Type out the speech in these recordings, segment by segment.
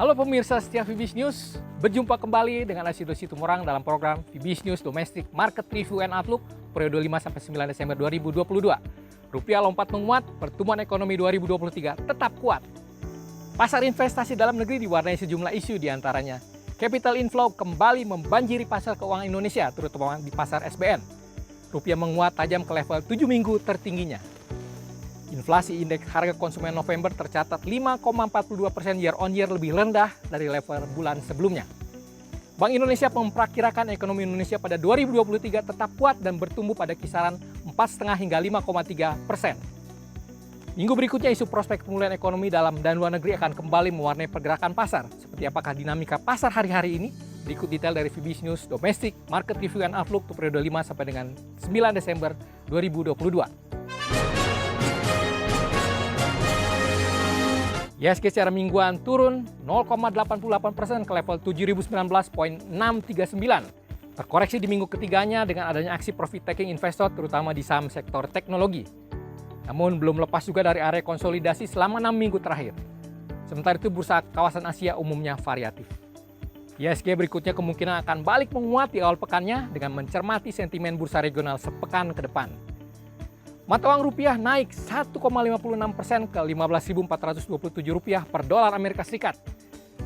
Halo pemirsa setia Fibis News, berjumpa kembali dengan Asido Situmorang dalam program Fibis News Domestic Market Review and Outlook periode 5-9 Desember 2022. Rupiah lompat menguat, pertumbuhan ekonomi 2023 tetap kuat. Pasar investasi dalam negeri diwarnai sejumlah isu diantaranya. Capital inflow kembali membanjiri pasar keuangan Indonesia, terutama di pasar SBN. Rupiah menguat tajam ke level 7 minggu tertingginya. Inflasi indeks harga konsumen November tercatat 5,42% year on year lebih rendah dari level bulan sebelumnya. Bank Indonesia memperkirakan ekonomi Indonesia pada 2023 tetap kuat dan bertumbuh pada kisaran 4,5 hingga 5,3%. Minggu berikutnya isu prospek pemulihan ekonomi dalam dan luar negeri akan kembali mewarnai pergerakan pasar. Seperti apakah dinamika pasar hari-hari ini? Berikut detail dari Fibis News Domestic Market Review and Outlook untuk periode 5 sampai dengan 9 Desember 2022. IHSG secara mingguan turun 0,88% ke level 7.019,639. Terkoreksi di minggu ketiganya dengan adanya aksi profit taking investor terutama di saham sektor teknologi. Namun belum lepas juga dari area konsolidasi selama 6 minggu terakhir. Sementara itu bursa kawasan Asia umumnya variatif. IHSG berikutnya kemungkinan akan balik menguat di awal pekannya dengan mencermati sentimen bursa regional sepekan ke depan. Mata uang rupiah naik 1,56% ke Rp15.427 per dolar Amerika Serikat.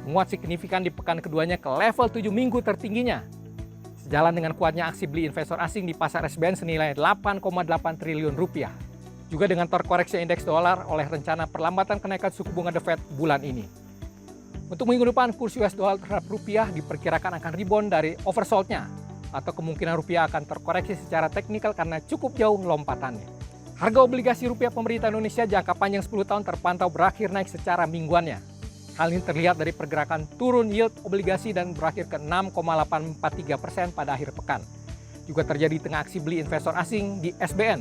Menguat signifikan di pekan keduanya ke level 7 minggu tertingginya. Sejalan dengan kuatnya aksi beli investor asing di pasar SBN senilai 8,8 triliun rupiah. Juga dengan terkoreksi indeks dolar oleh rencana perlambatan kenaikan suku bunga The Fed bulan ini. Untuk minggu depan, kurs US dollar terhadap rupiah diperkirakan akan rebound dari oversold-nya atau kemungkinan rupiah akan terkoreksi secara teknikal karena cukup jauh lompatannya. Harga obligasi rupiah pemerintah Indonesia jangka panjang 10 tahun terpantau berakhir naik secara mingguannya. Hal ini terlihat dari pergerakan turun yield obligasi dan berakhir ke 6,843% pada akhir pekan. Juga terjadi di tengah aksi beli investor asing di SBN.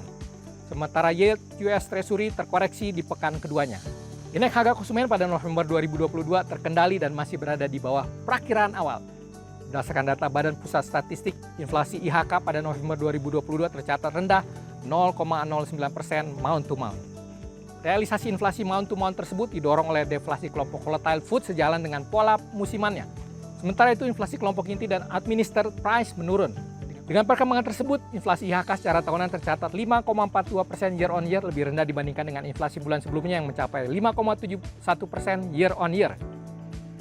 Sementara yield US Treasury terkoreksi di pekan keduanya. Indeks harga konsumen pada November 2022 terkendali dan masih berada di bawah perakiraan awal. Berdasarkan data Badan Pusat Statistik, inflasi IHK pada November 2022 tercatat rendah 0,09% month to month. Realisasi inflasi month to month tersebut didorong oleh deflasi kelompok volatile food sejalan dengan pola musimannya. Sementara itu inflasi kelompok inti dan administered price menurun. Dengan perkembangan tersebut, inflasi IHK secara tahunan tercatat 5,42% year on year lebih rendah dibandingkan dengan inflasi bulan sebelumnya yang mencapai 5,71% year on year.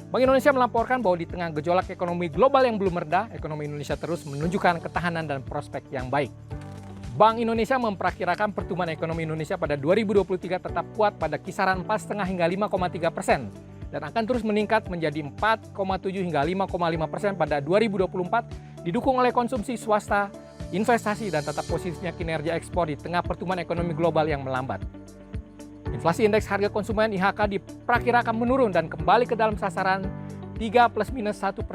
Bank Indonesia melaporkan bahwa di tengah gejolak ekonomi global yang belum mereda, ekonomi Indonesia terus menunjukkan ketahanan dan prospek yang baik. Bank Indonesia memperkirakan pertumbuhan ekonomi Indonesia pada 2023 tetap kuat pada kisaran 4,5 hingga 5,3% dan akan terus meningkat menjadi 4,7 hingga 5,5% pada 2024 didukung oleh konsumsi swasta, investasi dan tetap positifnya kinerja ekspor di tengah pertumbuhan ekonomi global yang melambat. Inflasi indeks harga konsumen IHK diperkirakan menurun dan kembali ke dalam sasaran 3 plus minus 1%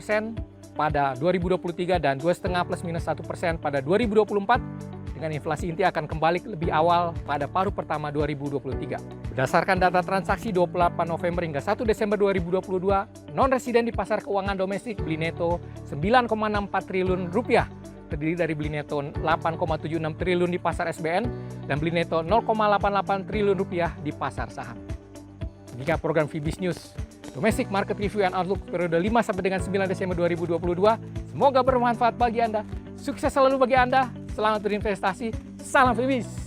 pada 2023 dan 2,5 plus minus 1% pada 2024 dengan inflasi inti akan kembali lebih awal pada paruh pertama 2023. Berdasarkan data transaksi 28 November hingga 1 Desember 2022, non-residen di pasar keuangan domestik beli neto 9,64 triliun rupiah, terdiri dari beli neto 8,76 triliun di pasar SBN dan beli neto 0,88 triliun rupiah di pasar saham. Jika program Fibis News Domestic Market Review and Outlook periode 5 sampai dengan 9 Desember 2022, semoga bermanfaat bagi Anda. Sukses selalu bagi Anda. Selamat berinvestasi. Salam Fibis.